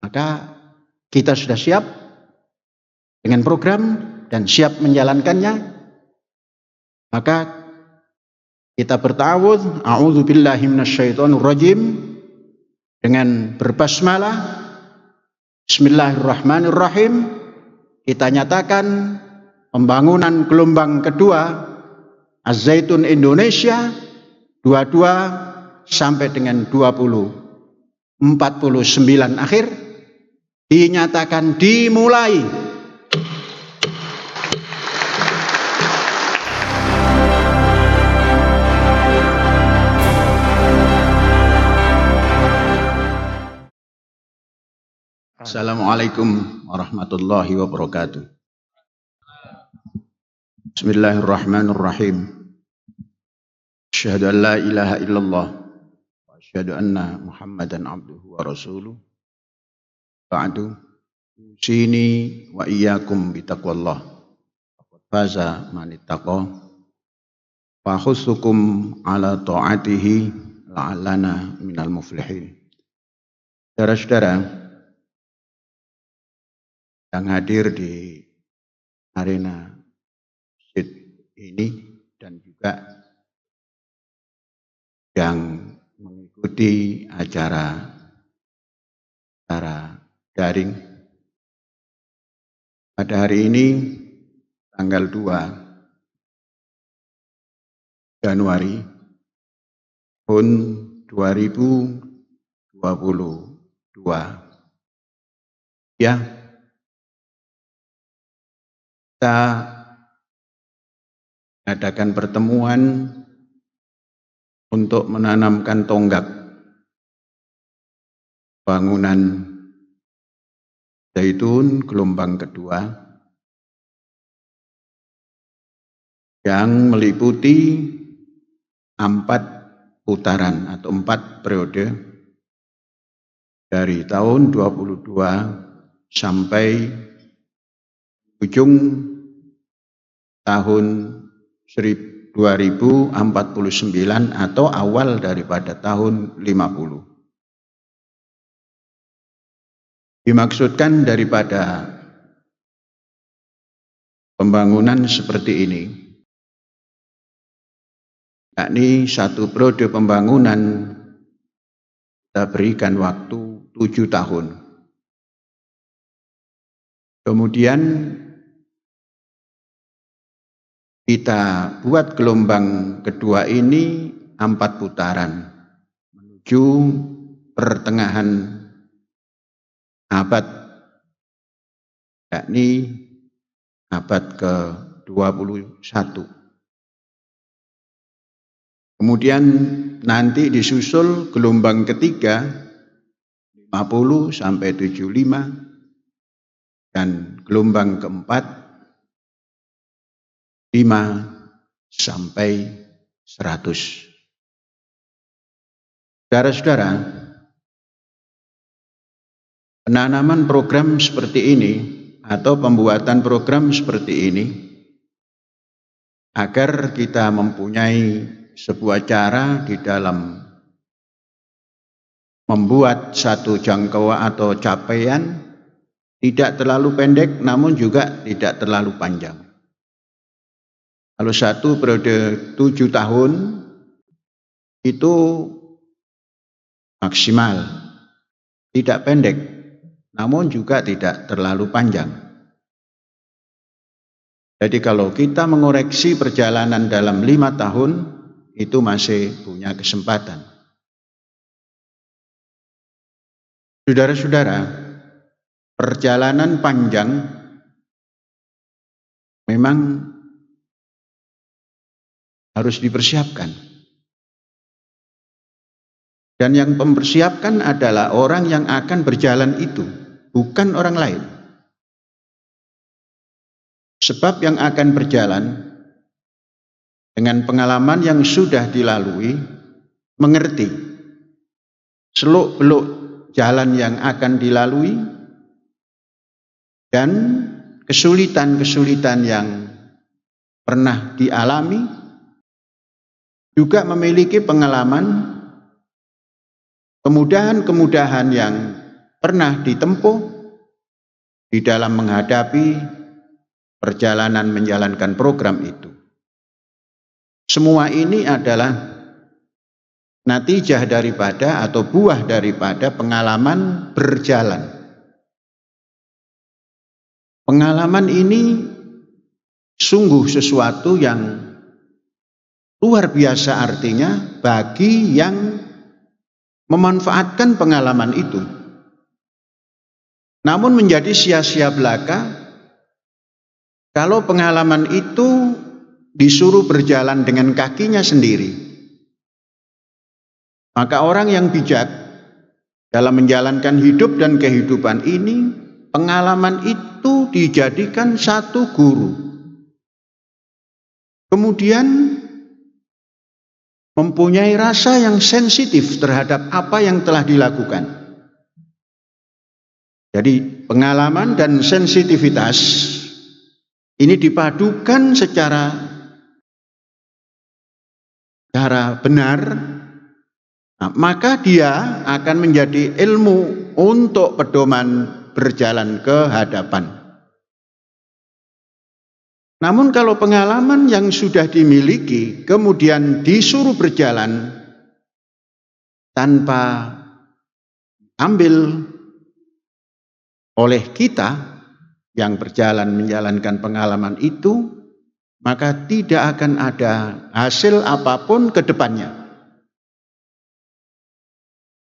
Maka kita sudah siap dengan program dan siap menjalankannya. Maka kita bertawudz, a'udzubillahi minasyaitonirrajim, dengan berbasmalah, bismillahirrahmanirrahim. Kita nyatakan pembangunan gelombang kedua Az-Zaitun Indonesia 22 sampai dengan 2049 akhir dinyatakan dimulai. Assalamualaikum warahmatullahi wabarakatuh. Bismillahirrahmanirrahim. Asyhadu an la ilaha illallah wa asyhadu anna Muhammadan abduhu wa rasuluh. Ba'du, usini wa iyyakum bitaqwallah. Faqad faza man ittaqa. Wa khussukum ala ta'atihi la'allana minal muflihin. Saudara-saudara yang hadir di arena masjid ini dan juga yang mengikuti acara secara daring pada hari ini tanggal 2 Januari tahun 2022 ya. Kita mengadakan pertemuan untuk menanamkan tonggak bangunan Zaitun gelombang kedua yang meliputi 4 putaran atau 4 periode dari tahun 22 sampai ujung tahun 2049 atau awal daripada tahun 50. Dimaksudkan daripada pembangunan seperti ini, yakni satu periode pembangunan kita berikan waktu 7 tahun. Kemudian kita buat gelombang kedua ini 4 putaran menuju pertengahan abad, yakni abad ke-21. Kemudian nanti disusul gelombang ketiga 50 sampai 75 dan gelombang keempat 5 sampai 100. Saudara-saudara, penanaman program seperti ini atau pembuatan program seperti ini agar kita mempunyai sebuah cara di dalam membuat satu jangkauan atau capaian tidak terlalu pendek namun juga tidak terlalu panjang. Kalau satu periode 7 tahun itu maksimal, tidak pendek, namun juga tidak terlalu panjang. Jadi kalau kita mengoreksi perjalanan dalam 5 tahun, itu masih punya kesempatan. Saudara-saudara, perjalanan panjang memang harus dipersiapkan. Dan yang mempersiapkan adalah orang yang akan berjalan itu, bukan orang lain. Sebab yang akan berjalan dengan pengalaman yang sudah dilalui, mengerti seluk-beluk jalan yang akan dilalui dan kesulitan-kesulitan yang pernah dialami, juga memiliki pengalaman kemudahan-kemudahan yang pernah ditempuh di dalam menghadapi perjalanan menjalankan program itu. Semua ini adalah natijah daripada atau buah daripada pengalaman berjalan. Pengalaman ini sungguh sesuatu yang luar biasa artinya bagi yang memanfaatkan pengalaman itu. Namun menjadi sia-sia belaka kalau pengalaman itu disuruh berjalan dengan kakinya sendiri. Maka orang yang bijak dalam menjalankan hidup dan kehidupan ini, pengalaman itu dijadikan satu guru. Kemudian mempunyai rasa yang sensitif terhadap apa yang telah dilakukan. Jadi pengalaman dan sensitivitas ini dipadukan secara benar, nah, maka dia akan menjadi ilmu untuk pedoman berjalan ke hadapan. Namun kalau pengalaman yang sudah dimiliki kemudian disuruh berjalan tanpa ambil oleh kita yang berjalan menjalankan pengalaman itu, maka tidak akan ada hasil apapun ke depannya.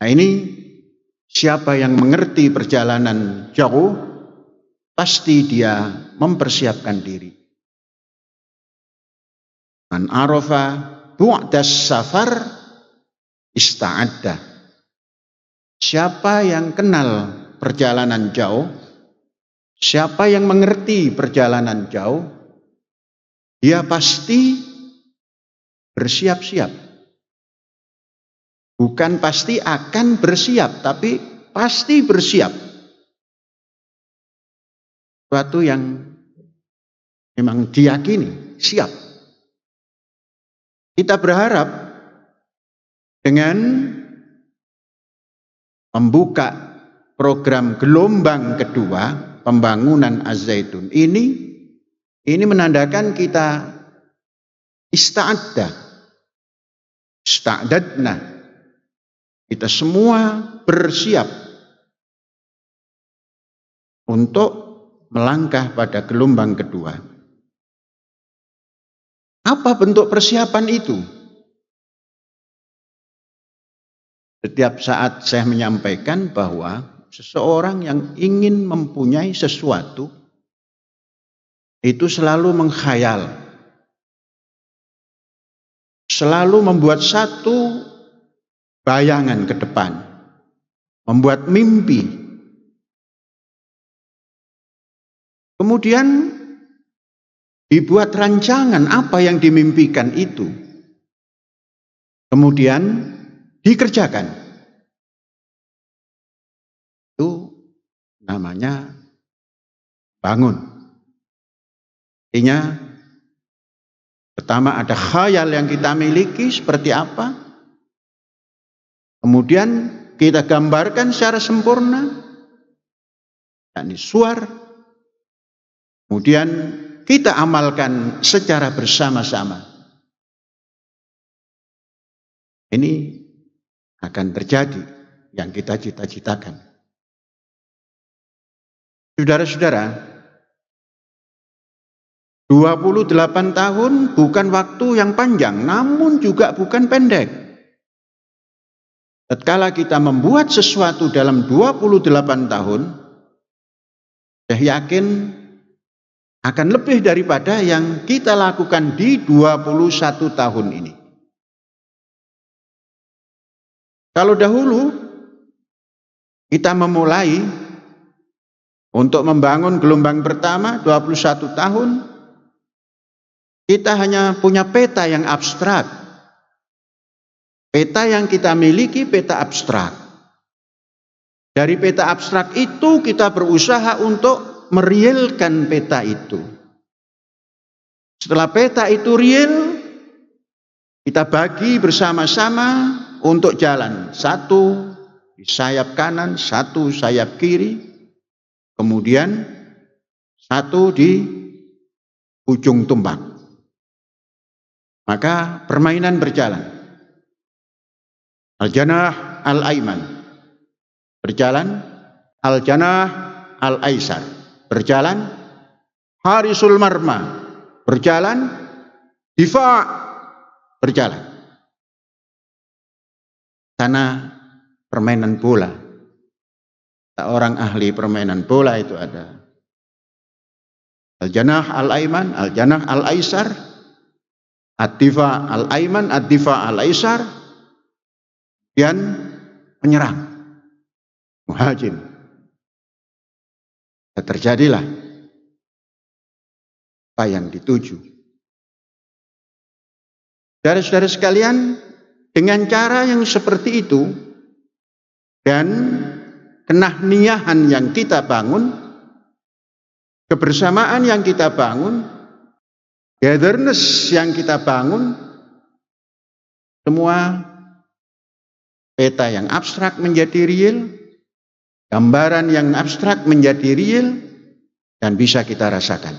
Nah, ini siapa yang mengerti perjalanan jauh, pasti dia mempersiapkan diri. Man arafa bu'das safar ista'adda. Siapa yang kenal perjalanan jauh, siapa yang mengerti perjalanan jauh, dia pasti bersiap-siap. Bukan pasti akan bersiap, tapi pasti bersiap. Suatu yang memang diyakini, siap. Kita berharap dengan membuka program gelombang kedua pembangunan Az-Zaitun ini menandakan kita ista'dadna. Kita semua bersiap untuk melangkah pada gelombang kedua. Apa bentuk persiapan itu? Setiap saat saya menyampaikan bahwa seseorang yang ingin mempunyai sesuatu itu selalu menghayal, selalu membuat satu bayangan ke depan, membuat mimpi. Kemudian dibuat rancangan apa yang dimimpikan itu. Kemudian dikerjakan. Itu namanya bangun. Artinya pertama ada khayal yang kita miliki seperti apa. Kemudian kita gambarkan secara sempurna. yakni suar. Kemudian kita amalkan secara bersama-sama. Ini akan terjadi yang kita cita-citakan. Saudara-saudara, 28 tahun bukan waktu yang panjang, namun juga bukan pendek. Tatkala kita membuat sesuatu dalam 28 tahun, saya yakin akan lebih daripada yang kita lakukan di 21 tahun ini. Kalau dahulu kita memulai untuk membangun gelombang pertama 21 tahun, kita hanya punya peta yang abstrak. Peta yang kita miliki peta abstrak. Dari peta abstrak itu kita berusaha untuk merealkan peta itu. Setelah peta itu real, kita bagi bersama-sama untuk jalan 1, di sayap kanan, satu sayap kiri, kemudian satu di ujung tumbak. Maka permainan berjalan. Al-janah al-aiman berjalan, al-janah al-aisar berjalan, harisul marma berjalan, difa' berjalan. Karena permainan bola, orang ahli permainan bola itu ada al-janah al-aiman, al-janah al-aisar, ad-difa' al-aiman, ad-difa' al-aisar, dan penyerang, muhajim. Terjadilah apa yang dituju. Saudara-saudara sekalian, dengan cara yang seperti itu dan kenahniahan yang kita bangun, kebersamaan yang kita bangun, gatherness yang kita bangun, semua peta yang abstrak menjadi real, gambaran yang abstrak menjadi real, dan bisa kita rasakan.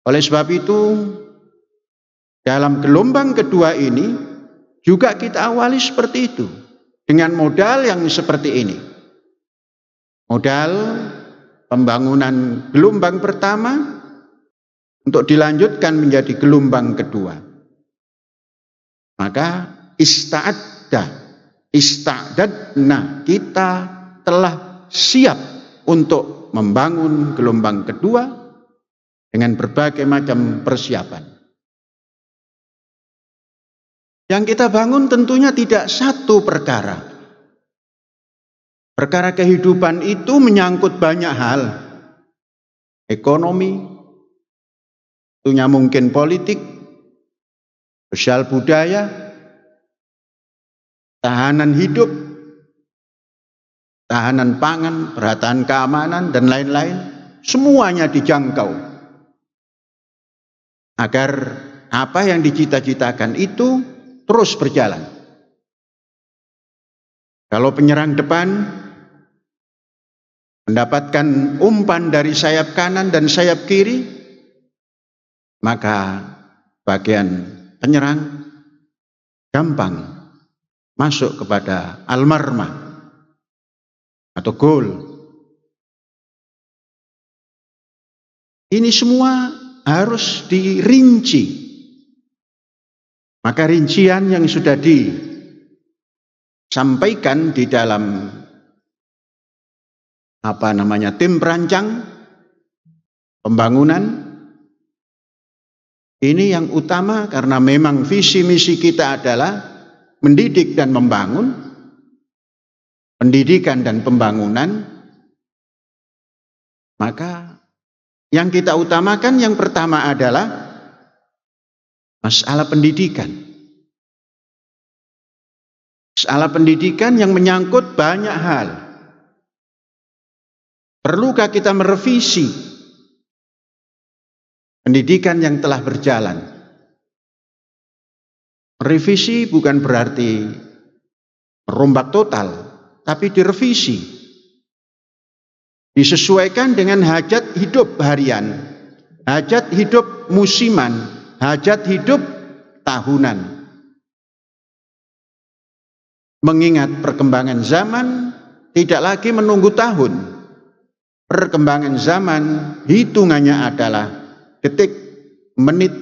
Oleh sebab itu, dalam gelombang kedua ini, juga kita awali seperti itu, dengan modal yang seperti ini. Modal pembangunan gelombang pertama untuk dilanjutkan menjadi gelombang kedua. Maka ista'dadna, kita telah siap untuk membangun gelombang kedua dengan berbagai macam persiapan. Yang kita bangun tentunya tidak satu perkara. Perkara kehidupan itu menyangkut banyak hal. Ekonomi, tentunya mungkin politik, sosial budaya, tahanan hidup, tahanan pangan, perhatian keamanan, dan lain-lain. Semuanya dijangkau. Agar apa yang dicita-citakan itu terus berjalan. Kalau penyerang depan mendapatkan umpan dari sayap kanan dan sayap kiri, maka bagian penyerang gampang masuk kepada al-marmah atau gol. Ini semua harus dirinci. Maka rincian yang sudah disampaikan di dalam tim perancang pembangunan ini yang utama, karena memang visi misi kita adalah mendidik dan membangun, pendidikan dan pembangunan. Maka yang kita utamakan yang pertama adalah masalah pendidikan. Masalah pendidikan yang menyangkut banyak hal. Perlukah kita merevisi pendidikan yang telah berjalan? Revisi bukan berarti merombak total, tapi direvisi. Disesuaikan dengan hajat hidup harian, hajat hidup musiman, hajat hidup tahunan. Mengingat perkembangan zaman tidak lagi menunggu tahun. Perkembangan zaman hitungannya adalah detik, menit,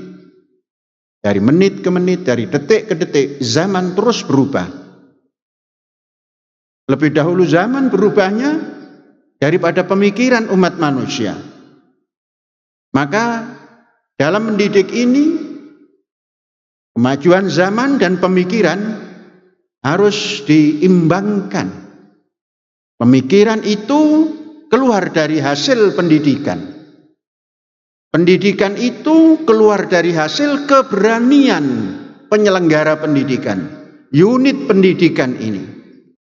dari menit ke menit, dari detik ke detik, zaman terus berubah. Lebih dahulu zaman berubahnya daripada pemikiran umat manusia. Maka dalam mendidik ini, kemajuan zaman dan pemikiran harus diimbangkan. Pemikiran itu keluar dari hasil pendidikan. Pendidikan itu keluar dari hasil keberanian penyelenggara pendidikan, unit pendidikan ini.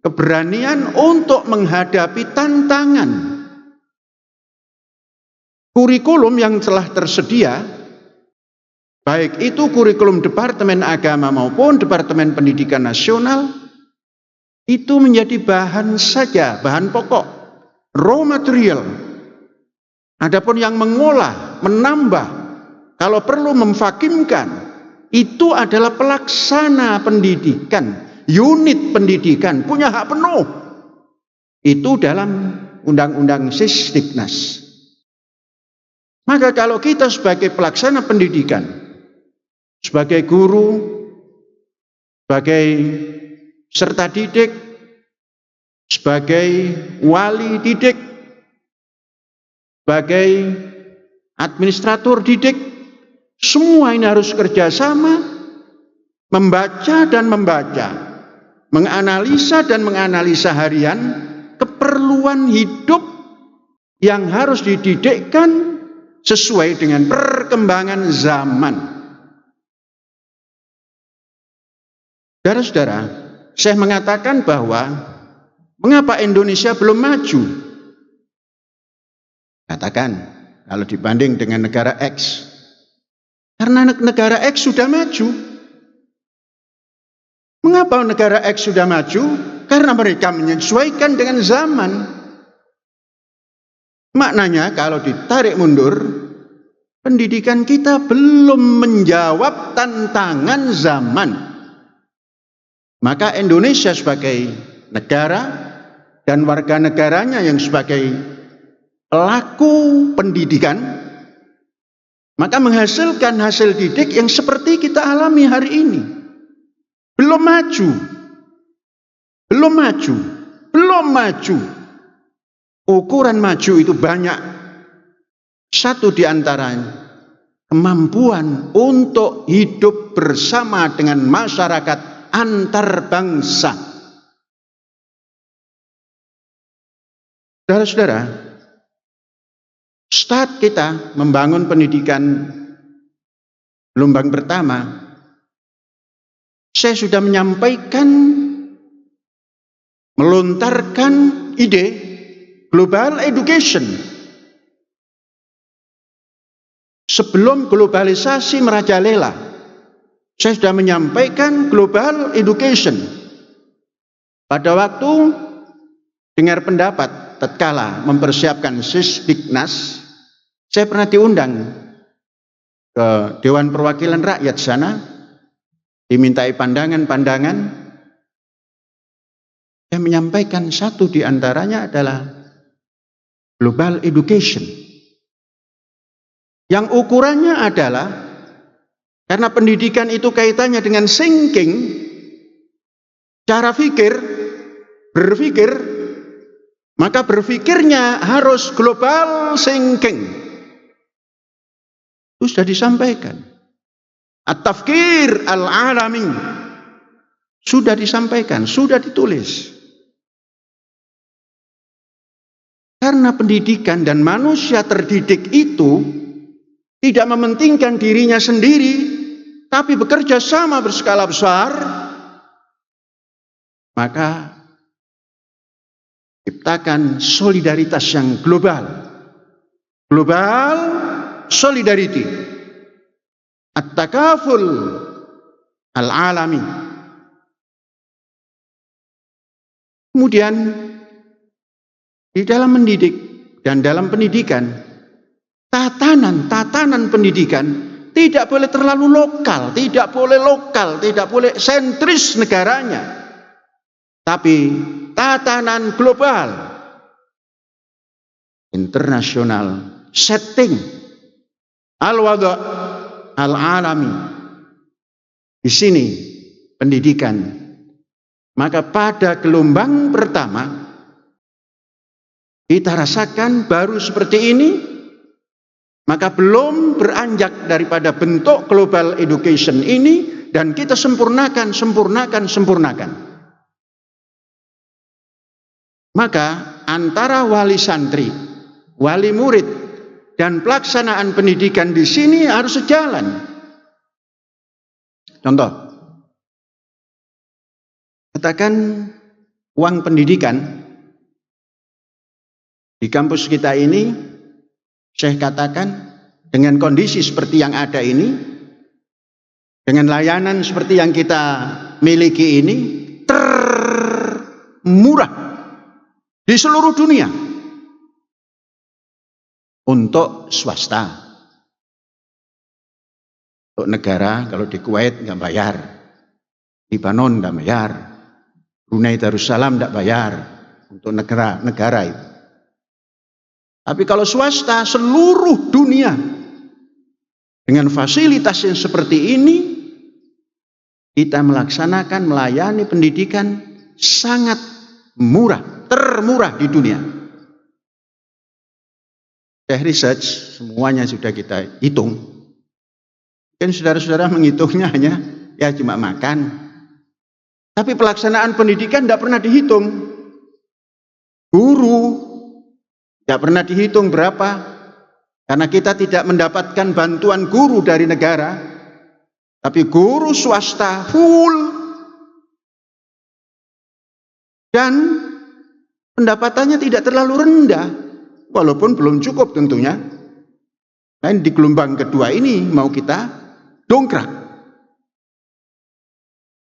Keberanian untuk menghadapi tantangan. Kurikulum yang telah tersedia, baik itu kurikulum Departemen Agama maupun Departemen Pendidikan Nasional, itu menjadi bahan saja, bahan pokok, raw material. Adapun yang mengolah, menambah, kalau perlu memfakimkan, itu adalah pelaksana pendidikan, unit pendidikan, punya hak penuh. Itu dalam Undang-Undang Sisdiknas. Maka kalau kita sebagai pelaksana pendidikan, sebagai guru, sebagai serta didik, sebagai wali didik, sebagai administrator didik, semua ini harus kerjasama, membaca dan membaca, menganalisa dan menganalisa harian keperluan hidup yang harus dididikkan sesuai dengan perkembangan zaman. Saudara-saudara, saya mengatakan bahwa mengapa Indonesia belum maju? Katakan, kalau dibanding dengan negara X, karena negara X sudah maju. Mengapa negara X sudah maju? Karena mereka menyesuaikan dengan zaman. Maknanya kalau ditarik mundur, pendidikan kita belum menjawab tantangan zaman. Maka Indonesia sebagai negara dan warga negaranya yang sebagai pelaku pendidikan, maka menghasilkan hasil didik yang seperti kita alami hari ini. Belum maju. Belum maju. Belum maju. Ukuran maju itu banyak. Satu di antaranya, kemampuan untuk hidup bersama dengan masyarakat antar bangsa. Saudara-saudara, saat kita membangun pendidikan gelombang pertama, saya sudah menyampaikan, melontarkan ide global education. Sebelum globalisasi merajalela, saya sudah menyampaikan global education. Pada waktu dengar pendapat tatkala mempersiapkan Sisdiknas, saya pernah diundang ke Dewan Perwakilan Rakyat sana, dimintai pandangan-pandangan. Saya menyampaikan satu di antaranya adalah global education. Yang ukurannya adalah, karena pendidikan itu kaitannya dengan thinking, cara pikir, berpikir, maka berpikirnya harus global thinking. Itu sudah disampaikan. At-tafkir al-alami sudah disampaikan, sudah ditulis. Karena pendidikan dan manusia terdidik itu tidak mementingkan dirinya sendiri, tapi bekerja sama berskala besar, maka ciptakan solidaritas yang global. Global solidarity. At-takaful al-alami. Kemudian di dalam mendidik dan dalam pendidikan, tatanan pendidikan tidak boleh terlalu lokal, tidak boleh sentris negaranya, tapi tatanan global, internasional setting, al-wada' al-alami. Di sini pendidikan. Maka pada gelombang pertama kita rasakan baru seperti ini, maka belum beranjak daripada bentuk global education ini, dan kita sempurnakan. Maka antara wali santri, wali murid, dan pelaksanaan pendidikan di sini harus sejalan. Contoh, katakan uang pendidikan di kampus kita ini, saya katakan dengan kondisi seperti yang ada ini, dengan layanan seperti yang kita miliki ini, murah di seluruh dunia untuk swasta. Untuk negara, kalau di Kuwait nggak bayar, Libanon nggak bayar, Brunei Darussalam nggak bayar untuk negara itu. Tapi kalau swasta seluruh dunia dengan fasilitas yang seperti ini, kita melaksanakan melayani pendidikan sangat murah, termurah di dunia. Saya research, semuanya sudah kita hitung. Kan saudara-saudara menghitungnya hanya ya cuma makan. Tapi pelaksanaan pendidikan tidak pernah dihitung. Guru tidak pernah dihitung berapa. Karena kita tidak mendapatkan bantuan guru dari negara. Tapi guru swasta full. Dan pendapatannya tidak terlalu rendah. Walaupun belum cukup tentunya. Nah, di gelombang kedua ini mau kita dongkrak.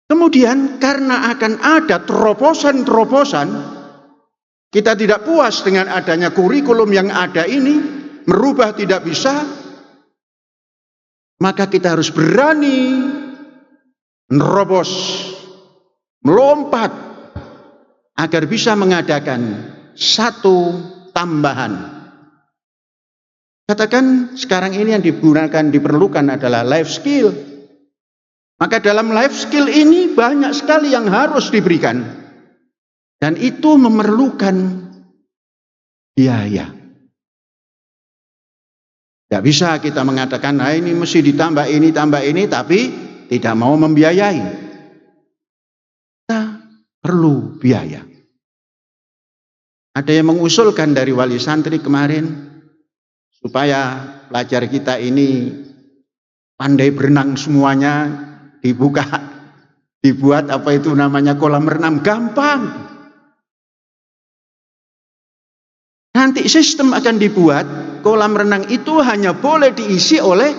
Kemudian karena akan ada terobosan-terobosan, kita tidak puas dengan adanya kurikulum yang ada ini, merubah tidak bisa, maka kita harus berani menerobos, melompat, agar bisa mengadakan satu tambahan. Katakan sekarang ini yang diperlukan adalah life skill. Maka dalam life skill ini banyak sekali yang harus diberikan. Dan itu memerlukan biaya. Tidak bisa kita mengatakan, nah ini mesti ditambah ini, tapi tidak mau membiayai. Kita perlu biaya. Ada yang mengusulkan dari wali santri kemarin, supaya pelajar kita ini pandai berenang semuanya, dibuat apa itu namanya kolam renang, gampang. Nanti sistem akan dibuat, kolam renang itu hanya boleh diisi oleh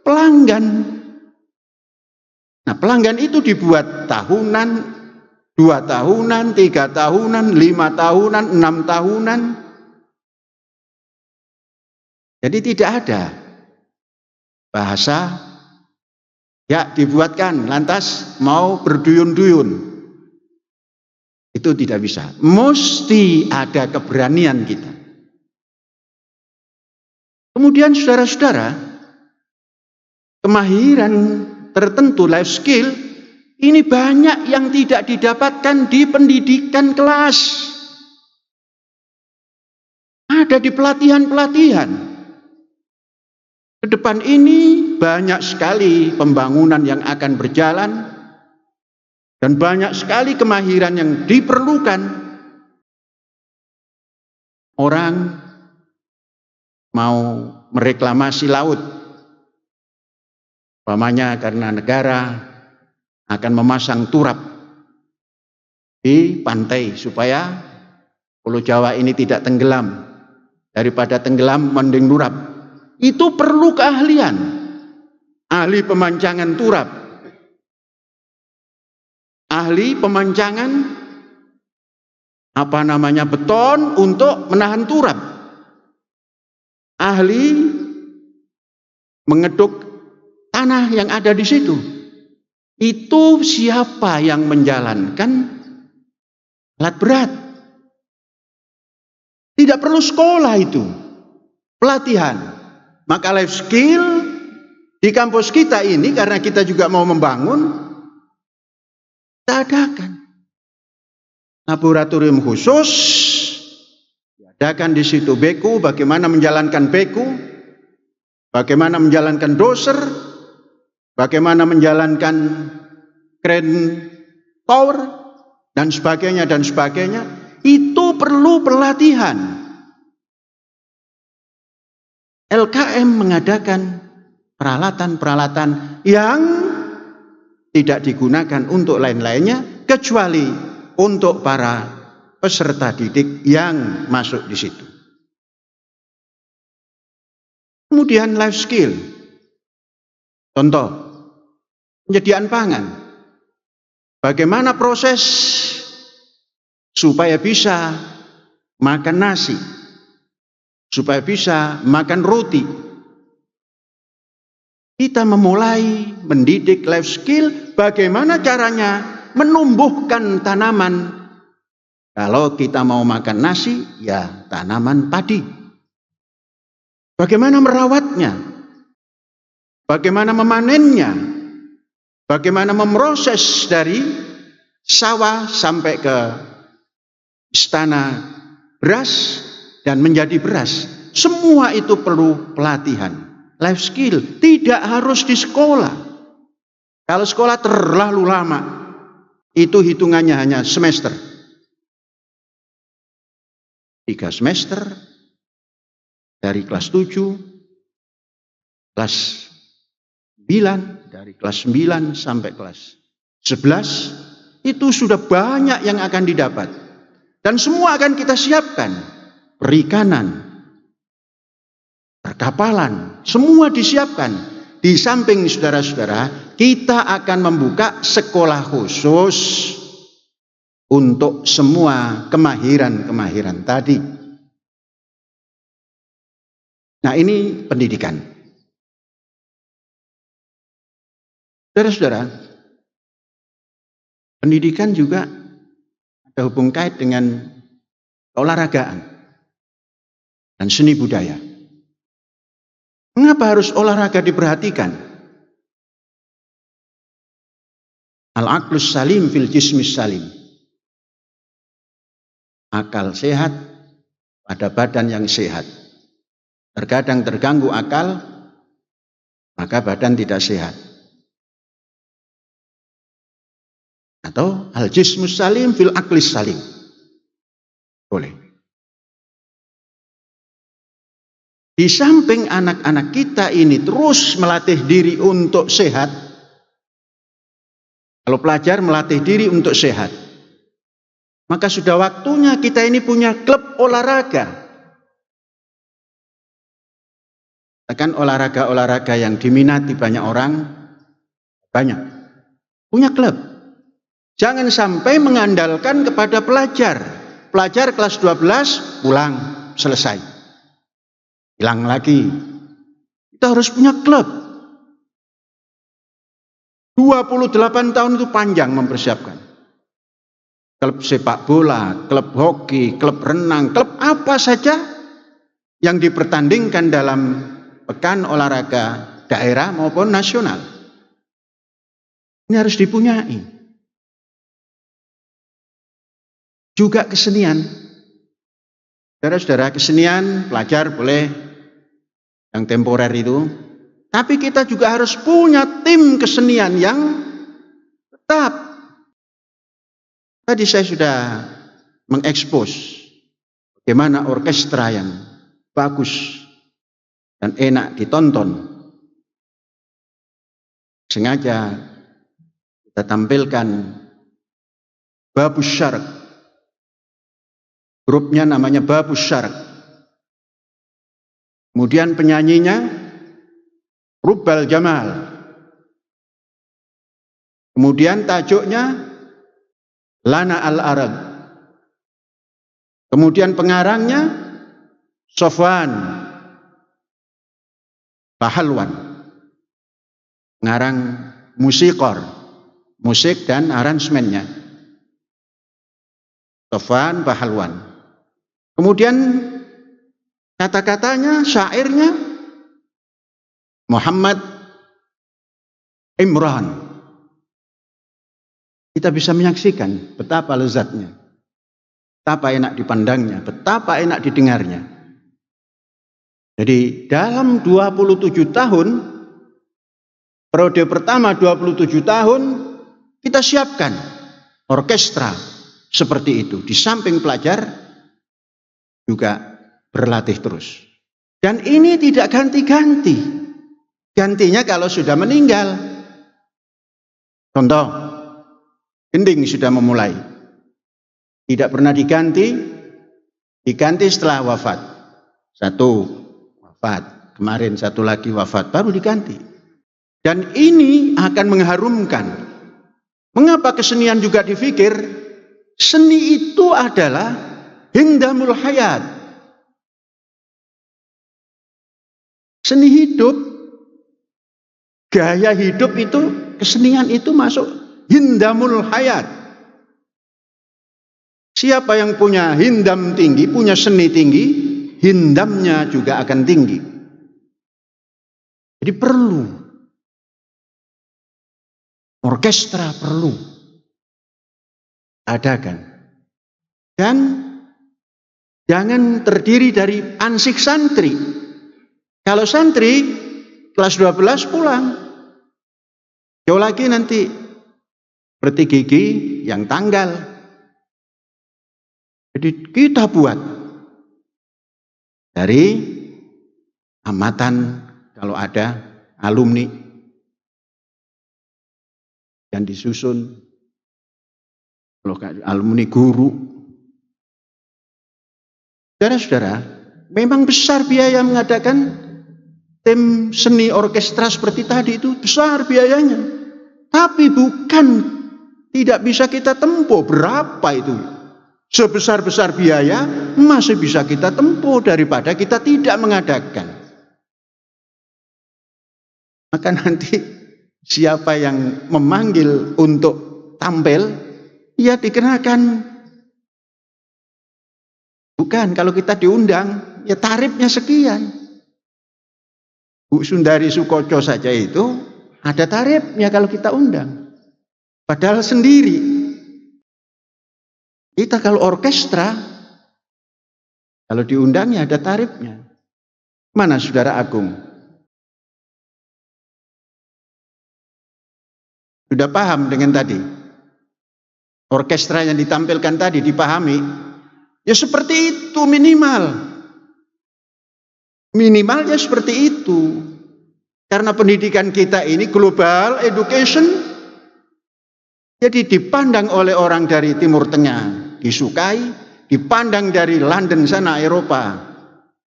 pelanggan. Nah, pelanggan itu dibuat tahunan, 2 tahunan, 3 tahunan, 5 tahunan, 6 tahunan. Jadi tidak ada bahasa ya dibuatkan lantas mau berduyun-duyun. Itu tidak bisa. Mesti ada keberanian kita. Kemudian saudara-saudara, kemahiran tertentu life skill ini banyak yang tidak didapatkan di pendidikan kelas. Ada di pelatihan-pelatihan. Ke depan ini banyak sekali pembangunan yang akan berjalan dan banyak sekali kemahiran yang diperlukan. Orang mau mereklamasi laut, umpamanya karena negara akan memasang turap di pantai supaya Pulau Jawa ini tidak tenggelam. Daripada tenggelam mending turap. Itu perlu keahlian. Ahli pemancangan turap. Ahli pemancangan beton untuk menahan turap. Ahli mengeduk tanah yang ada di situ. Itu siapa yang menjalankan alat berat? Tidak perlu sekolah itu. Pelatihan. Maka life skill di kampus kita ini, karena kita juga mau membangun, kita adakan laboratorium khusus, diadakan di situ beku, bagaimana menjalankan beku, bagaimana menjalankan doser, bagaimana menjalankan crane tower, dan sebagainya, itu perlu pelatihan. LKM mengadakan peralatan-peralatan yang tidak digunakan untuk lain-lainnya kecuali untuk para peserta didik yang masuk di situ. Kemudian life skill. Contoh, penyediaan pangan. Bagaimana proses supaya bisa makan nasi, supaya bisa makan roti. Kita memulai mendidik life skill, bagaimana caranya menumbuhkan tanaman. Kalau kita mau makan nasi, ya tanaman padi. Bagaimana merawatnya, bagaimana memanennya, bagaimana memproses dari sawah sampai ke istana beras dan menjadi beras. Semua itu perlu pelatihan. Life skill tidak harus di sekolah. Kalau sekolah terlalu lama, itu hitungannya hanya semester. 3 semester, dari kelas 7, kelas 9, dari kelas 9 sampai kelas 11, itu sudah banyak yang akan didapat. Dan semua akan kita siapkan. Perikanan, perkapalan, semua disiapkan. Di samping saudara-saudara, kita akan membuka sekolah khusus untuk semua kemahiran-kemahiran tadi. Nah, ini pendidikan. Saudara-saudara, pendidikan juga ada hubung kait dengan olahragaan dan seni budaya. Mengapa harus olahraga diperhatikan? Al-aqlus salim fil jismis salim. Akal sehat pada badan yang sehat. Terkadang terganggu akal, maka badan tidak sehat. Atau al-jismus salim fil aqlis salim. Boleh. Di samping anak-anak kita ini terus melatih diri untuk sehat. Kalau pelajar melatih diri untuk sehat, maka sudah waktunya kita ini punya klub olahraga. Kan olahraga-olahraga yang diminati banyak orang, banyak. Punya klub. Jangan sampai mengandalkan kepada pelajar. Pelajar kelas 12 pulang, selesai. Hilang lagi. Kita harus punya klub. 28 tahun itu panjang mempersiapkan. Klub sepak bola, klub hoki, klub renang, klub apa saja yang dipertandingkan dalam pekan olahraga daerah maupun nasional. Ini harus dipunyai. Juga kesenian. Saudara-saudara, kesenian pelajar boleh yang temporer itu. Tapi kita juga harus punya tim kesenian yang tetap. Tadi saya sudah mengekspos bagaimana orkestra yang bagus dan enak ditonton. Sengaja kita tampilkan Babus Syarq. Grupnya namanya Babus Syarq. Kemudian penyanyinya Rubbal Jamal. Kemudian tajuknya Lana al-Arab. Kemudian pengarangnya Sofwan Bahalwan. Pengarang musikor, musik dan aransemennya Sofwan Bahalwan. Kemudian kata-katanya, syairnya Muhammad Imran. Kita bisa menyaksikan betapa lezatnya, betapa enak dipandangnya, betapa enak didengarnya. Jadi dalam 27 tahun, periode pertama 27 tahun, kita siapkan orkestra seperti itu. Di samping pelajar juga berlatih terus. Dan ini tidak ganti-ganti. Gantinya kalau sudah meninggal. Contoh, gending sudah memulai. Tidak pernah diganti, diganti setelah wafat. Satu wafat, kemarin satu lagi wafat, baru diganti. Dan ini akan mengharumkan. Mengapa kesenian juga difikir? Seni itu adalah hindamul hayat. Seni hidup, gaya hidup itu, kesenian itu masuk hindamul hayat. Siapa yang punya hindam tinggi, punya seni tinggi, hindamnya juga akan tinggi. Jadi perlu orkestra, perlu adakan. Dan jangan terdiri dari ansih santri. Kalau santri kelas 12 pulang. Jauh lagi nanti berarti gigi yang tanggal. Jadi kita buat dari amatan kalau ada alumni yang disusun, kalau alumni guru. Saudara-saudara, memang besar biaya mengadakan tim seni orkestra seperti tadi itu, besar biayanya. Tapi bukan tidak bisa kita tempuh. Berapa itu? Sebesar-besar biaya masih bisa kita tempuh daripada kita tidak mengadakan. Maka nanti siapa yang memanggil untuk tampil, ya dikenakan. Bukan, kalau kita diundang, ya tarifnya sekian. Bu Sundari Sukoco saja itu ada tarifnya kalau kita undang. Padahal sendiri. Kita kalau orkestra, kalau diundang ya ada tarifnya. Mana Saudara Agung? Sudah paham dengan tadi? Orkestra yang ditampilkan tadi dipahami? Ya seperti itu minimal. Minimalnya seperti itu. Karena pendidikan kita ini global education. Jadi dipandang oleh orang dari Timur Tengah disukai, dipandang dari London sana Eropa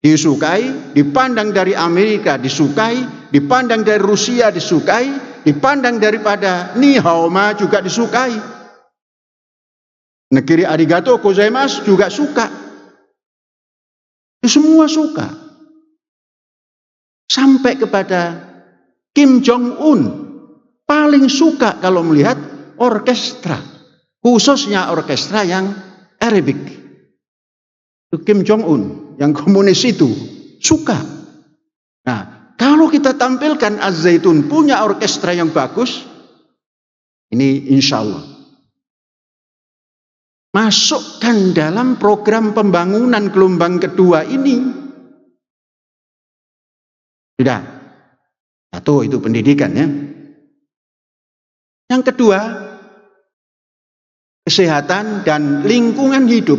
disukai, dipandang dari Amerika disukai, dipandang dari Rusia disukai, dipandang daripada Nihama juga disukai. Negeri arigato gozaimasu juga suka. Semua suka. Sampai kepada Kim Jong-un paling suka kalau melihat orkestra, khususnya orkestra yang Arabic. Kim Jong-un yang komunis itu suka. Nah, kalau kita tampilkan Az-Zaitun punya orkestra yang bagus, ini insya Allah masukkan dalam program pembangunan gelombang kedua ini. Sudah. Satu itu pendidikan ya. Yang kedua, kesehatan dan lingkungan hidup.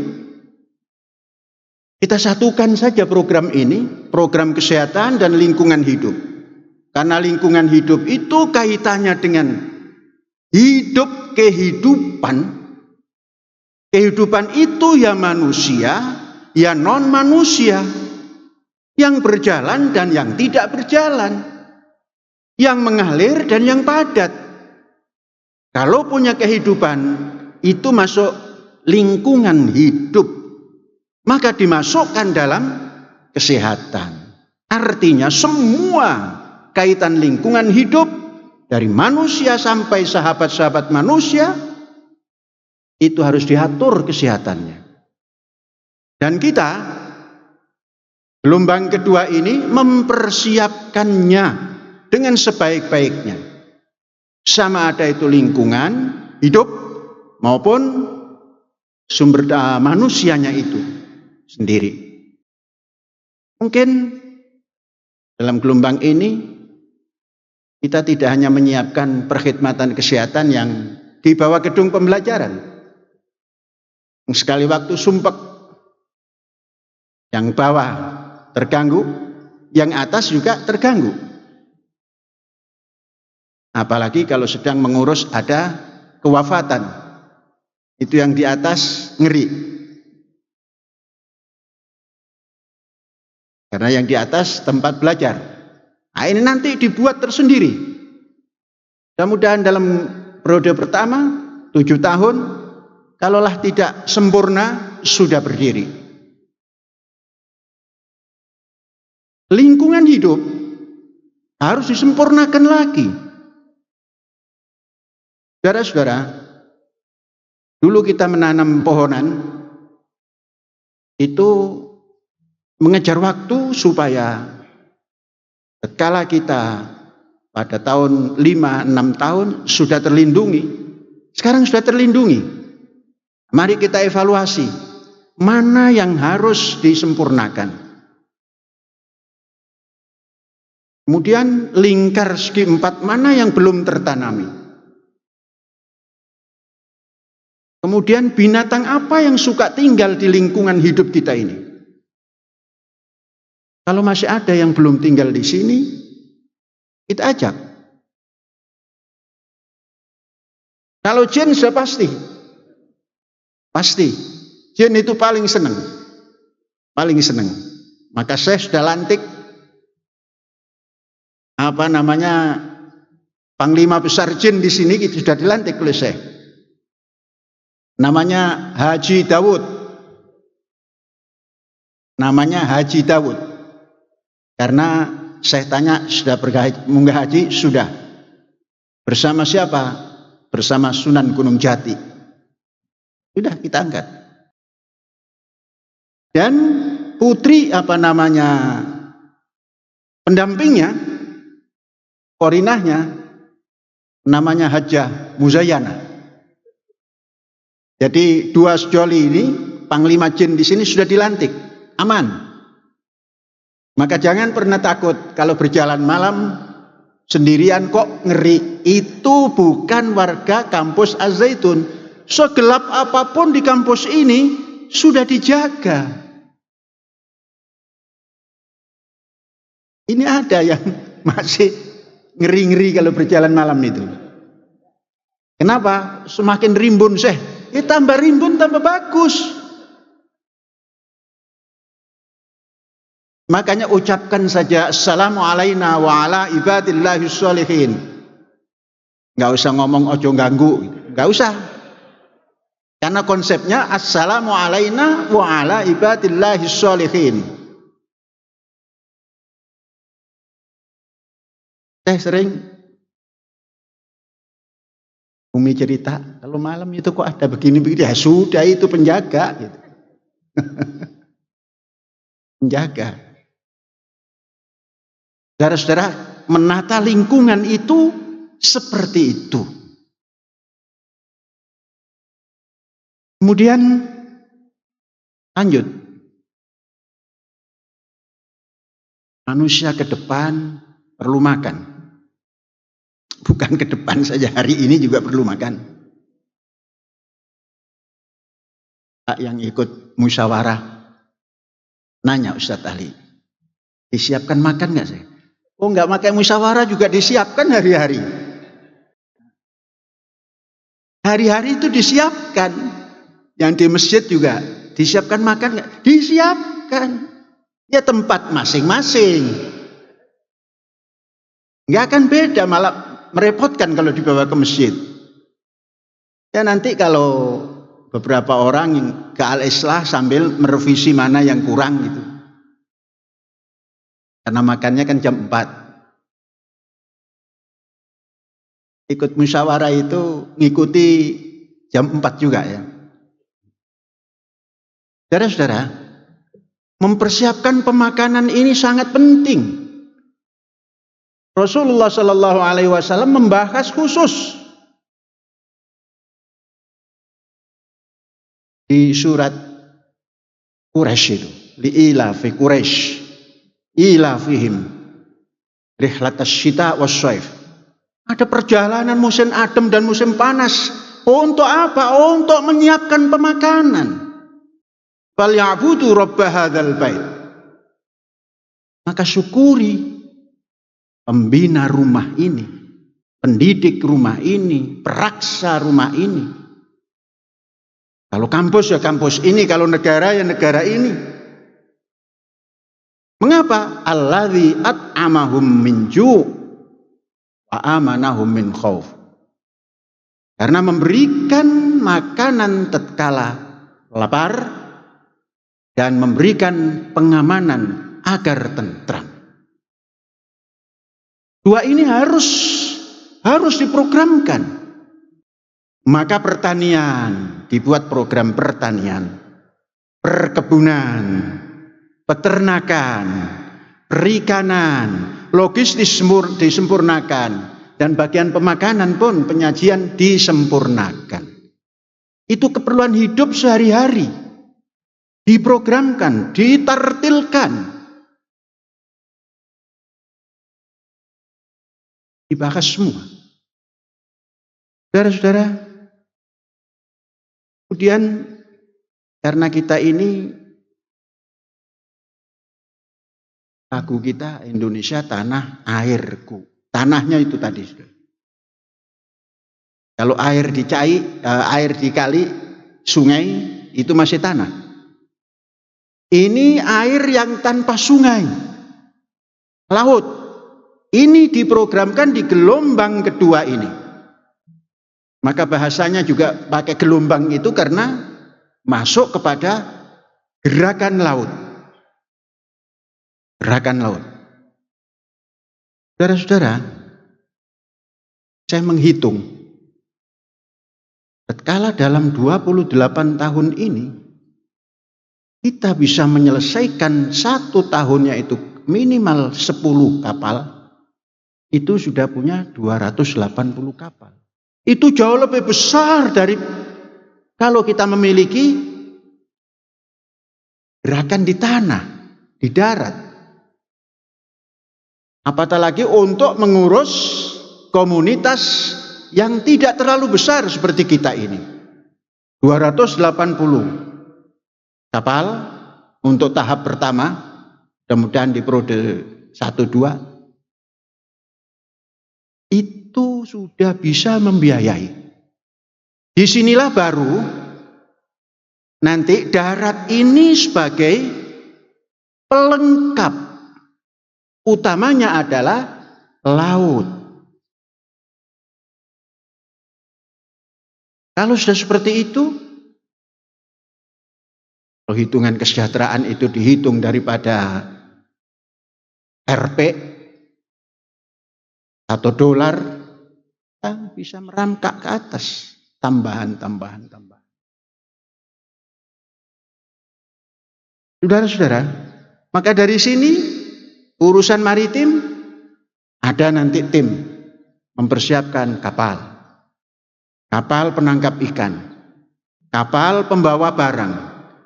Kita satukan saja program ini, program kesehatan dan lingkungan hidup. Karena lingkungan hidup itu kaitannya dengan hidup kehidupan. Kehidupan itu ya manusia, ya non manusia, yang berjalan dan yang tidak berjalan, yang mengalir dan yang padat. Kalau punya kehidupan itu masuk lingkungan hidup, maka dimasukkan dalam kesehatan. Artinya semua kaitan lingkungan hidup dari manusia sampai sahabat-sahabat manusia itu harus diatur kesehatannya. Dan kita gelombang kedua ini mempersiapkannya dengan sebaik-baiknya. Sama ada itu lingkungan hidup maupun sumber daya manusianya itu sendiri. Mungkin dalam gelombang ini kita tidak hanya menyiapkan perkhidmatan kesehatan yang di bawah gedung pembelajaran. Sekali waktu sumpek, yang bawah terganggu, yang atas juga terganggu. Apalagi kalau sedang mengurus ada kewafatan, itu yang di atas ngeri. Karena yang di atas tempat belajar. Nah, ini nanti dibuat tersendiri. Mudah-mudahan dalam periode pertama 7 tahun kalaulah tidak sempurna, sudah berdiri. Lingkungan hidup harus disempurnakan lagi. Saudara-saudara, dulu kita menanam pohonan, itu mengejar waktu supaya tatkala kita pada tahun 5-6 tahun sudah terlindungi. Sekarang sudah terlindungi. Mari kita evaluasi mana yang harus disempurnakan. Kemudian lingkar segi 4 mana yang belum tertanami. Kemudian binatang apa yang suka tinggal di lingkungan hidup kita ini. Kalau masih ada yang belum tinggal di sini, kita ajak. Kalau jin sudah pasti. Pasti. Jin itu paling senang. Paling senang. Maka saya sudah lantik Panglima Besar Jin di sini itu sudah dilantik oleh saya. Namanya Haji Dawud. Namanya Haji Dawud. Karena saya tanya sudah munggah haji? Sudah. Bersama siapa? Bersama Sunan Gunung Jati. Sudah kita angkat. Dan putri pendampingnya, korinahnya, namanya Hajjah Muzayana. Jadi 2 sejoli ini, Panglima Jin di sini sudah dilantik. Aman. Maka jangan pernah takut kalau berjalan malam sendirian kok ngeri. Itu bukan warga kampus Az-Zaitun. Segelap apapun di kampus ini sudah dijaga. Ini ada yang masih ngeri-ngeri kalau berjalan malam itu. Kenapa? Semakin rimbun tambah rimbun tambah bagus. Makanya ucapkan saja assalamu alaina wa ala ibadillahis sholihin. Enggak usah ngomong ojo ganggu, enggak usah. Karena konsepnya assalamu alaina wa ala ibadillahis sholihin. Saya sering Umi cerita, kalau malam itu kok ada begini-begini, ya sudah itu penjaga gitu. Penjaga. Saudara-saudara, menata lingkungan itu seperti itu. Kemudian lanjut. Manusia ke depan perlu makan. Bukan ke depan saja, hari ini juga perlu makan. Pak yang ikut musyawarah nanya Ustadz Ali, disiapkan makan nggak saya? Oh, nggak pakai musyawarah juga disiapkan hari-hari. Hari-hari itu disiapkan. Yang di masjid juga disiapkan makan nggak? Disiapkan. Ya tempat masing-masing. Nggak akan beda, malah merepotkan kalau dibawa ke masjid. Ya nanti kalau beberapa orang yang ke Al-Islah sambil merevisi mana yang kurang gitu. Karena makannya kan jam 4. Ikut musyawarah itu ngikuti jam 4 juga ya. Saudara-saudara, mempersiapkan pemakanan ini sangat penting. Rasulullah Shallallahu Alaihi Wasallam membahas khusus di surat Quraisy itu, li'ilafi Quraisy ilafihim rihlatas syita wasyaif. Ada perjalanan musim adem dan musim panas. Untuk apa? Untuk menyiapkan pemakanan. Falyabudu rabb hadzal bait. Maka syukuri pembina rumah ini, pendidik rumah ini, peraksa rumah ini. Kalau kampus ya kampus ini, kalau negara ya negara ini. Mengapa? Alladzi at'amahum min ju' wa amanahum min khauf. Karena memberikan makanan tatkala lapar dan memberikan pengamanan agar tentram. Dua ini harus diprogramkan. Maka pertanian, dibuat program pertanian, perkebunan, peternakan, perikanan, logistik disempurnakan, dan bagian pemakanan pun penyajian disempurnakan. Itu keperluan hidup sehari-hari, diprogramkan, ditertilkan, dibahas semua. Saudara-saudara, kemudian karena kita ini, lagu kita Indonesia tanah airku. Tanahnya itu tadi. Kalau air di kali, sungai, itu masih tanah. Ini air yang tanpa sungai. Laut. Ini diprogramkan di gelombang kedua ini. Maka bahasanya juga pakai gelombang itu karena masuk kepada gerakan laut. Gerakan laut. Saudara-saudara, saya menghitung, tatkala dalam 28 tahun ini, kita bisa menyelesaikan satu tahunnya itu minimal 10 kapal, itu sudah punya 280 kapal. Itu jauh lebih besar dari kalau kita memiliki gerakan di tanah, di darat. Apatah lagi untuk mengurus komunitas yang tidak terlalu besar seperti kita ini. 280 kapal untuk tahap pertama, mudah-mudahan di periode 1-2, itu sudah bisa membiayai. Disinilah baru nanti darat ini sebagai pelengkap. Utamanya adalah laut. Kalau sudah seperti itu, perhitungan kesejahteraan itu dihitung daripada Rp atau dolar, bisa merangkak ke atas, tambahan. Saudara-saudara, maka dari sini urusan maritim ada nanti tim mempersiapkan kapal penangkap ikan, kapal pembawa barang,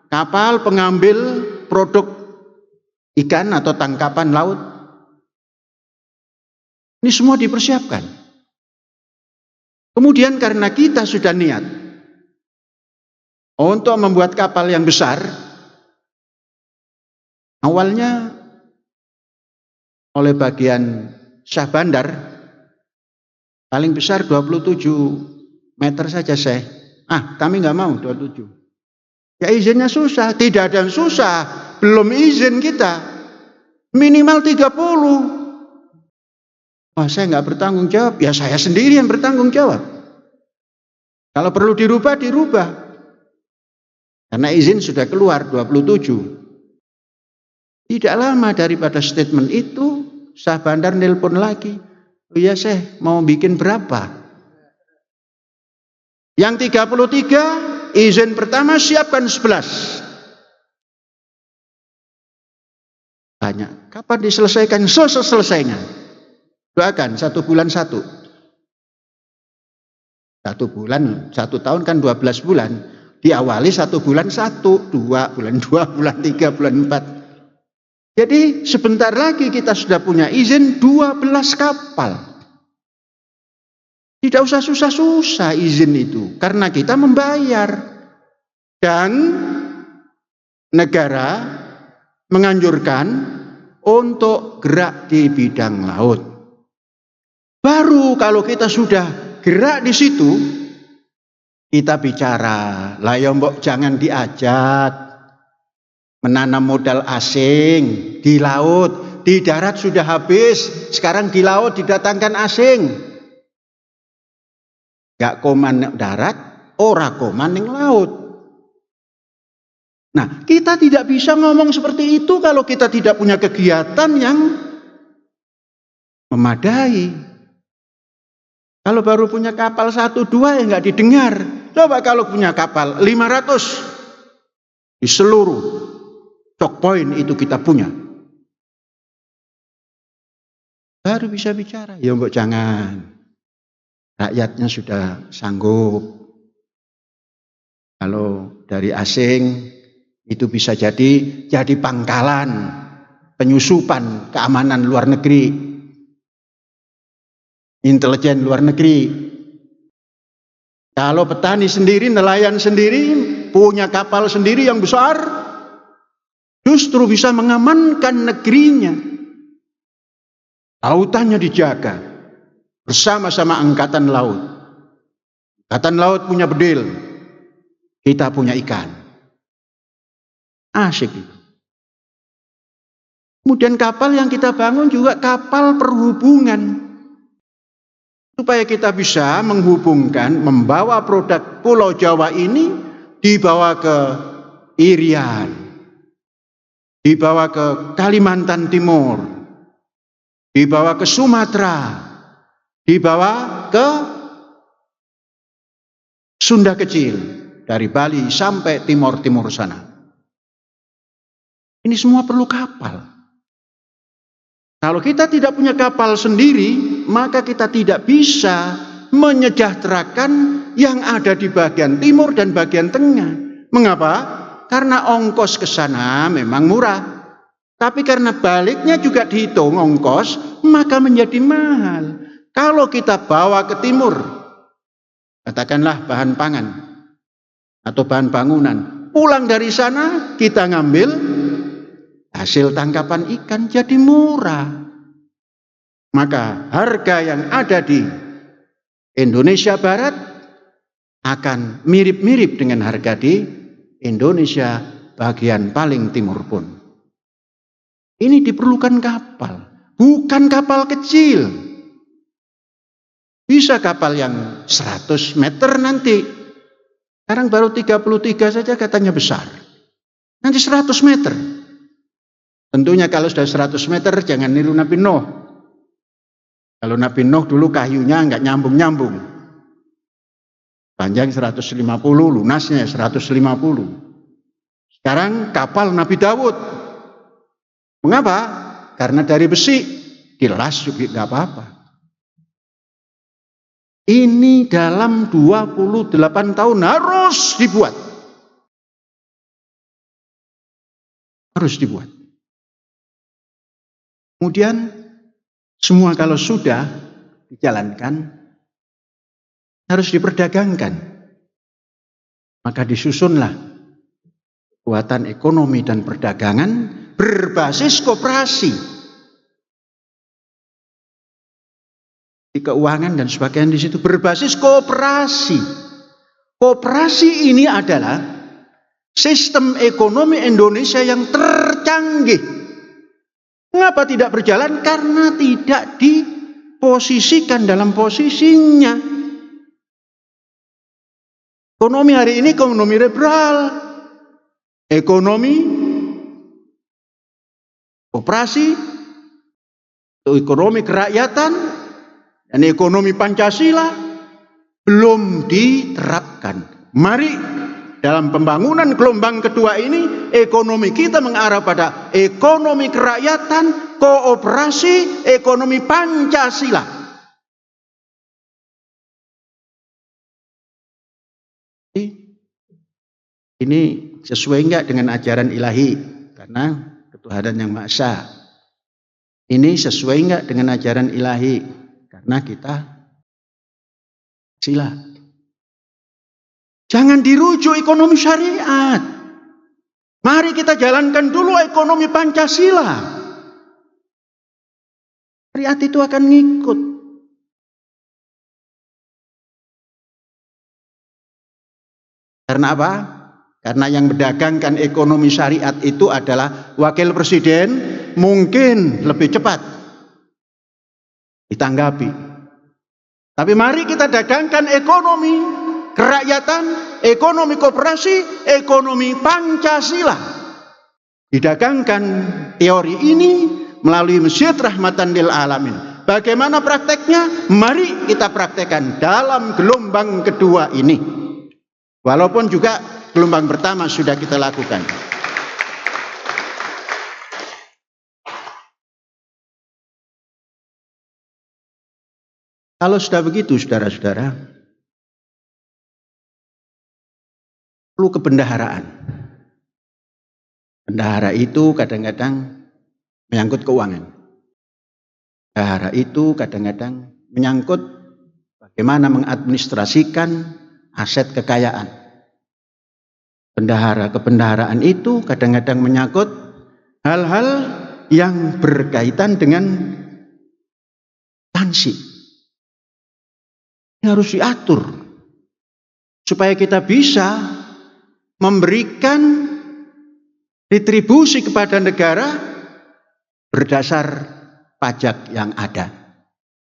kapal pengambil produk ikan atau tangkapan laut. Ini semua dipersiapkan. Kemudian karena kita sudah niat untuk membuat kapal yang besar, awalnya oleh bagian Syah Bandar paling besar 27 meter saja kami nggak mau 27. Ya izinnya susah, tidak ada yang susah, belum izin kita, minimal 30. Wah, saya nggak bertanggung jawab, ya saya sendiri yang bertanggung jawab. Kalau perlu dirubah. Karena izin sudah keluar 27. Tidak lama daripada statement itu, Syah Bandar nelpon lagi. Oh iya, saya mau bikin berapa? Yang 33, izin pertama siapkan 11. Tanya, kapan diselesaikan? Selesainya. Doakan 1 bulan 1. 1 bulan, 1 tahun kan 12 bulan. Diawali 1 bulan 1, 2 bulan 2, bulan 3, bulan 4. Jadi sebentar lagi kita sudah punya izin 12 kapal. Tidak usah susah-susah izin itu, karena kita membayar. Dan negara menganjurkan untuk gerak di bidang laut. Baru kalau kita sudah gerak di situ, kita bicara, lah ya mbok jangan diajak menanam modal asing di laut, di darat sudah habis, sekarang di laut didatangkan asing. Gak koman ning darat, ora koman ning laut. Nah, kita tidak bisa ngomong seperti itu kalau kita tidak punya kegiatan yang memadai. Kalau baru punya kapal 1-2 ya nggak didengar. Coba kalau punya kapal 500 di seluruh choke point itu kita punya, baru bisa bicara. Ya mbok jangan. Rakyatnya sudah sanggup. Kalau dari asing itu bisa jadi pangkalan penyusupan keamanan luar negeri, intelijen luar negeri. Kalau petani sendiri, nelayan sendiri, punya kapal sendiri yang besar, justru bisa mengamankan negerinya. Lautannya dijaga bersama-sama angkatan laut. Angkatan laut punya bedil, kita punya ikan. Asik. Kemudian kapal yang kita bangun juga kapal perhubungan, supaya kita bisa menghubungkan, membawa produk Pulau Jawa ini dibawa ke Irian, dibawa ke Kalimantan Timur, dibawa ke Sumatera, dibawa ke Sunda Kecil, dari Bali sampai timur-timur sana. Ini semua perlu kapal. Kalau kita tidak punya kapal sendiri, maka kita tidak bisa menyejahterakan yang ada di bagian timur dan bagian tengah. Mengapa? Karena ongkos ke sana memang murah. Tapi karena baliknya juga dihitung ongkos, maka menjadi mahal. Kalau kita bawa ke timur, katakanlah bahan pangan atau bahan bangunan, pulang dari sana kita ngambil hasil tangkapan ikan jadi murah. Maka harga yang ada di Indonesia Barat akan mirip-mirip dengan harga di Indonesia bagian paling timur pun. Ini diperlukan kapal, bukan kapal kecil. Bisa kapal yang 100 meter nanti. Sekarang baru 33 saja katanya besar. Nanti 100 meter. Tentunya kalau sudah 100 meter jangan niru Nabi Nuh. Kalau Nabi Nuh dulu kayunya nggak nyambung-nyambung. Panjang 150, lunasnya 150. Sekarang kapal Nabi Dawud. Mengapa? Karena dari besi, dilas juga nggak apa-apa. Ini dalam 28 tahun harus dibuat. Harus dibuat. Kemudian semua kalau sudah dijalankan harus diperdagangkan. Maka disusunlah kekuatan ekonomi dan perdagangan berbasis koperasi. Di keuangan dan sebagainya di situ berbasis koperasi. Koperasi ini adalah sistem ekonomi Indonesia yang tercanggih. Mengapa tidak berjalan? Karena tidak diposisikan dalam posisinya. Ekonomi hari ini ekonomi liberal, ekonomi koperasi, ekonomi kerakyatan, dan ekonomi Pancasila belum diterapkan. Mari dalam pembangunan gelombang kedua ini, ekonomi kita mengarah pada ekonomi kerakyatan, kooperasi, ekonomi Pancasila. Ini sesuai enggak dengan ajaran ilahi? Karena ketuhanan yang Maha Esa. Ini sesuai enggak dengan ajaran ilahi? Karena kita sila. Jangan dirujuk ekonomi syariat. Mari kita jalankan dulu ekonomi Pancasila. Syariat itu akan ngikut. Karena apa? Karena yang mendagangkan ekonomi syariat itu adalah wakil presiden, mungkin lebih cepat ditanggapi. Tapi mari kita dagangkan ekonomi kerakyatan, ekonomi koperasi, ekonomi Pancasila. Didagangkan teori ini melalui Masjid Rahmatan lil Alamin. Bagaimana prakteknya? Mari kita praktekkan dalam gelombang kedua ini. Walaupun juga gelombang pertama sudah kita lakukan. Kalau sudah begitu, saudara-saudara, perlu kebendaharaan. Bendahara itu kadang-kadang menyangkut keuangan. Bendahara itu kadang-kadang menyangkut bagaimana mengadministrasikan aset kekayaan. Kebendaharaan itu kadang-kadang menyangkut hal-hal yang berkaitan dengan tansi. Ini harus diatur supaya kita bisa memberikan retribusi kepada negara berdasar pajak yang ada.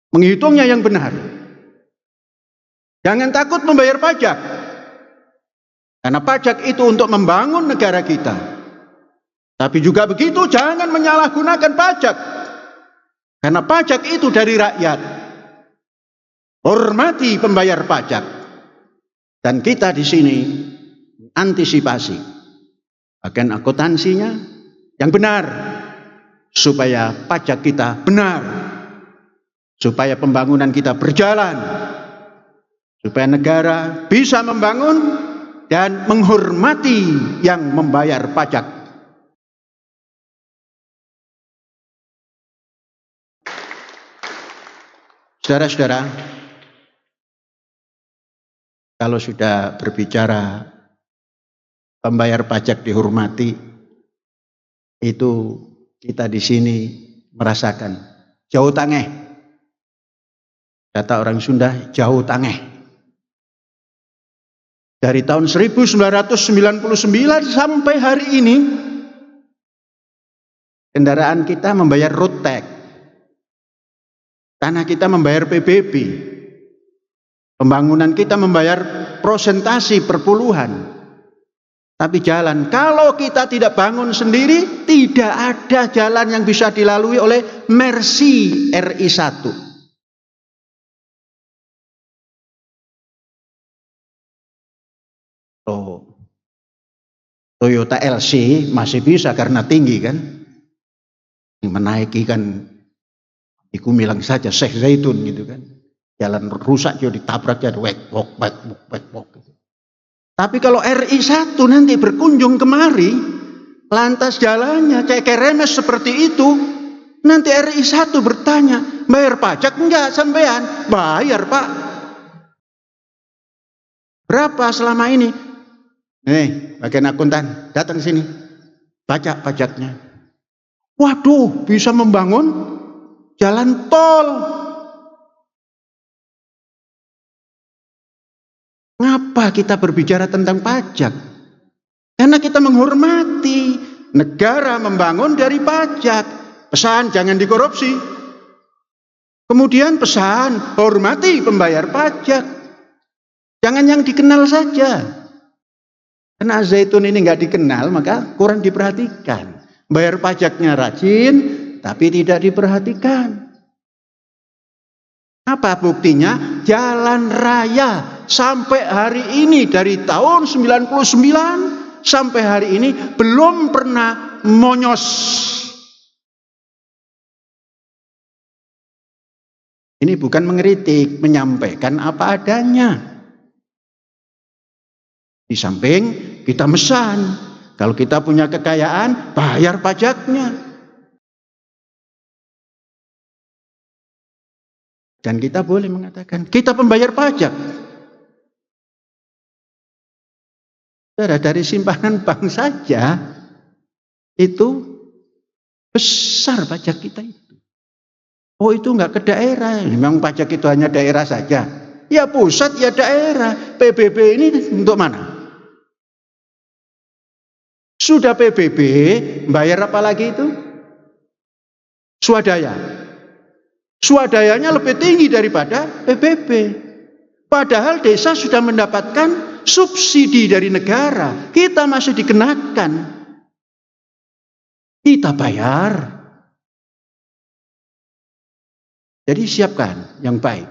Menghitungnya yang benar. Jangan takut membayar pajak. Karena pajak itu untuk membangun negara kita. Tapi juga begitu jangan menyalahgunakan pajak. Karena pajak itu dari rakyat. Hormati pembayar pajak. Dan kita di sini antisipasi bagian akuntansinya yang benar supaya pajak kita benar, supaya pembangunan kita berjalan, supaya negara bisa membangun dan menghormati yang membayar pajak. Saudara-saudara, kalau sudah berbicara pembayar pajak dihormati, itu kita di sini merasakan jauh tangeh. Kata orang Sunda, jauh tangeh. Dari tahun 1999 sampai hari ini, kendaraan kita membayar road tax. Tanah kita membayar PBB. Pembangunan kita membayar prosentasi per puluhan. Tapi jalan, kalau kita tidak bangun sendiri, tidak ada jalan yang bisa dilalui oleh Mercy RI1. Oh, Toyota LC masih bisa karena tinggi kan. Menaiki kan, iku bilang saja Syekh Zaitun gitu kan. Jalan rusak juga ditabrak jadi wek wok gitu. Tapi kalau RI1 nanti berkunjung kemari, lantas jalannya kayak keremes seperti itu, nanti RI1 bertanya, bayar pajak enggak sampean? Bayar Pak. Berapa selama ini? Nih, bagian akuntan, datang sini, baca pajaknya. Waduh, bisa membangun jalan tol. Ngapa kita berbicara tentang pajak? Karena kita menghormati negara membangun dari pajak. Pesan jangan dikorupsi. Kemudian pesan hormati pembayar pajak. Jangan yang dikenal saja. Karena Zaitun ini nggak dikenal maka kurang diperhatikan. Bayar pajaknya rajin tapi tidak diperhatikan. Apa buktinya? Jalan raya sampai hari ini dari tahun 99 sampai hari ini belum pernah monyos. Ini bukan mengkritik, menyampaikan apa adanya. Di samping kita mesan, kalau kita punya kekayaan, bayar pajaknya. Dan kita boleh mengatakan, kita pembayar pajak. Dari simpanan bank saja, itu besar pajak kita itu. Oh itu enggak ke daerah, memang pajak itu hanya daerah saja. Ya pusat, ya daerah. PBB ini untuk mana? Sudah PBB, bayar apa lagi itu? Swadaya. Swadayanya lebih tinggi daripada PBB. Padahal desa sudah mendapatkan subsidi dari negara. Kita masih dikenakan. Kita bayar. Jadi siapkan yang baik.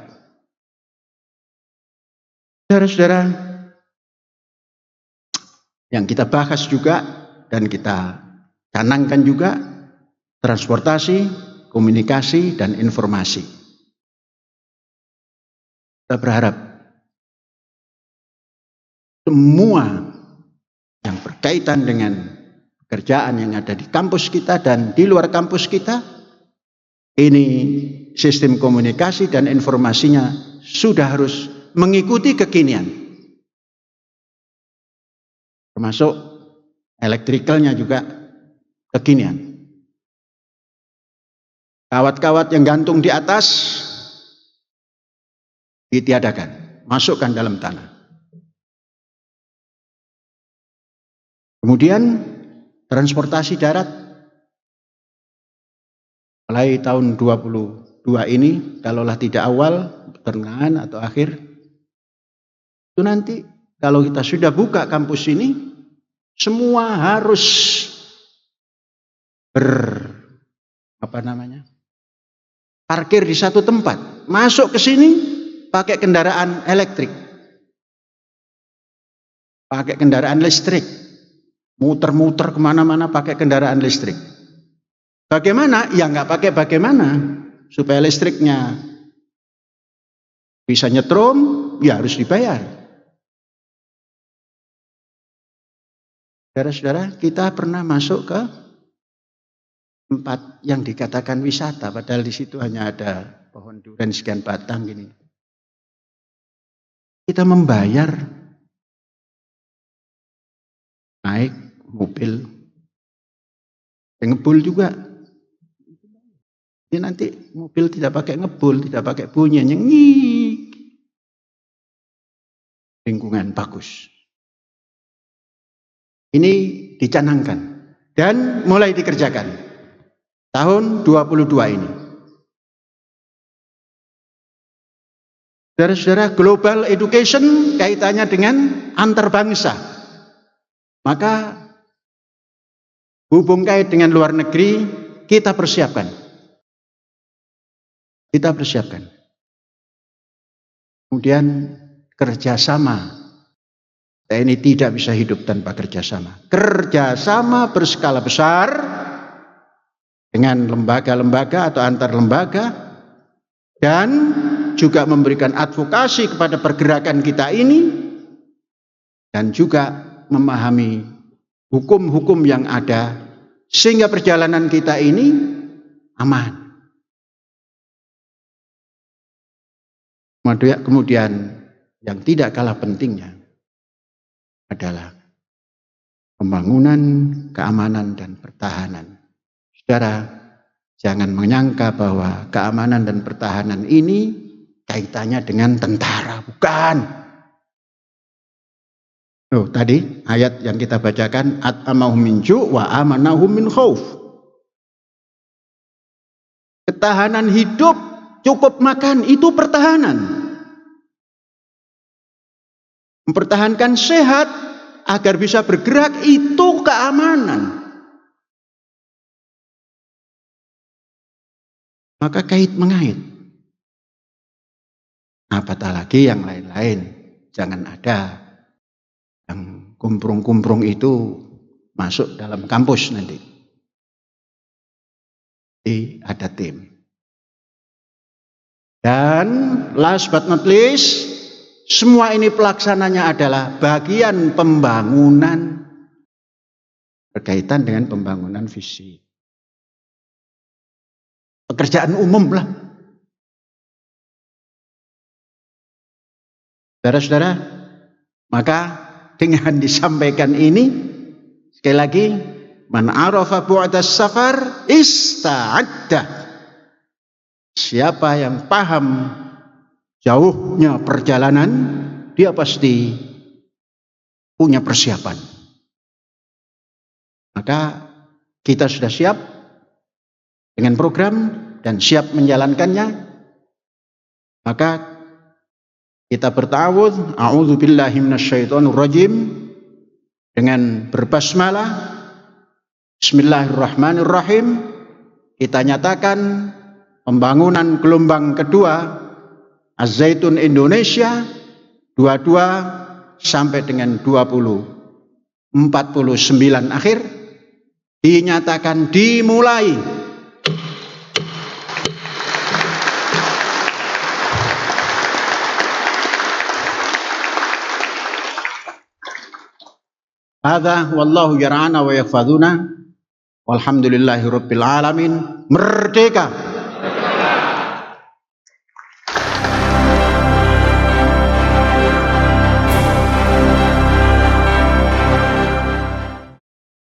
Saudara-saudara, yang kita bahas juga dan kita canangkan juga transportasi, komunikasi, dan informasi. Kita berharap semua yang berkaitan dengan pekerjaan yang ada di kampus kita dan di luar kampus kita, ini sistem komunikasi dan informasinya sudah harus mengikuti kekinian. Termasuk elektrikalnya juga kekinian. Kawat-kawat yang gantung di atas ditiadakan, masukkan dalam tanah. Kemudian transportasi darat mulai tahun 22 ini, kalaulah tidak awal, pertengahan atau akhir, itu nanti kalau kita sudah buka kampus ini, semua harus parkir di satu tempat, masuk ke sini pakai kendaraan elektrik, pakai kendaraan listrik, muter-muter kemana-mana pakai kendaraan listrik. Bagaimana? Ya nggak pakai bagaimana, supaya listriknya bisa nyetrum, ya harus dibayar. Saudara-saudara, kita pernah masuk ke tempat yang dikatakan wisata, padahal di situ hanya ada pohon durian sekian batang gini. Kita membayar naik mobil, ngebul juga. Ini nanti mobil tidak pakai ngebul, tidak pakai bunyi, nyengik. Lingkungan bagus. Ini dicanangkan dan mulai dikerjakan tahun 22 ini. Saudara-saudara, global education kaitannya dengan antar bangsa. Maka hubung kait dengan luar negeri, kita persiapkan. Kita persiapkan. Kemudian kerjasama. TNI tidak bisa hidup tanpa kerjasama. Kerjasama berskala besar dengan lembaga-lembaga atau antar lembaga, dan juga memberikan advokasi kepada pergerakan kita ini, dan juga memahami hukum-hukum yang ada sehingga perjalanan kita ini aman. Kemudian yang tidak kalah pentingnya adalah pembangunan keamanan dan pertahanan. Saudara, jangan menyangka bahwa keamanan dan pertahanan ini kaitannya dengan tentara, bukan. Oh, tadi ayat yang kita bacakan, at'amahum min ju' wa amanahum min khauf. Ketahanan hidup, cukup makan, itu pertahanan. Mempertahankan sehat agar bisa bergerak, itu keamanan. Maka kait mengait. Apatah lagi yang lain-lain. Jangan ada yang kumprung-kumprung itu masuk dalam kampus nanti. Jadi ada tim. Dan last but not least, semua ini pelaksananya adalah bagian pembangunan berkaitan dengan pembangunan visi. Pekerjaan umum lah. Saudara-saudara, maka dengan disampaikan ini, sekali lagi, man arafa bu'das safar ista'adda. Siapa yang paham jauhnya perjalanan, dia pasti punya persiapan. Maka kita sudah siap dengan program dan siap menjalankannya, maka kita bertawudz, a'udzubillahi minasyaitonirrajim, dengan berbasmalah, bismillahirrahmanirrahim. Kita nyatakan pembangunan gelombang kedua Az-Zaitun Indonesia 22 sampai dengan 2049 akhir dinyatakan dimulai. Hadza wallahu yar'ana wa yahfazuna walhamdulillahi rabbil alamin. Merdeka!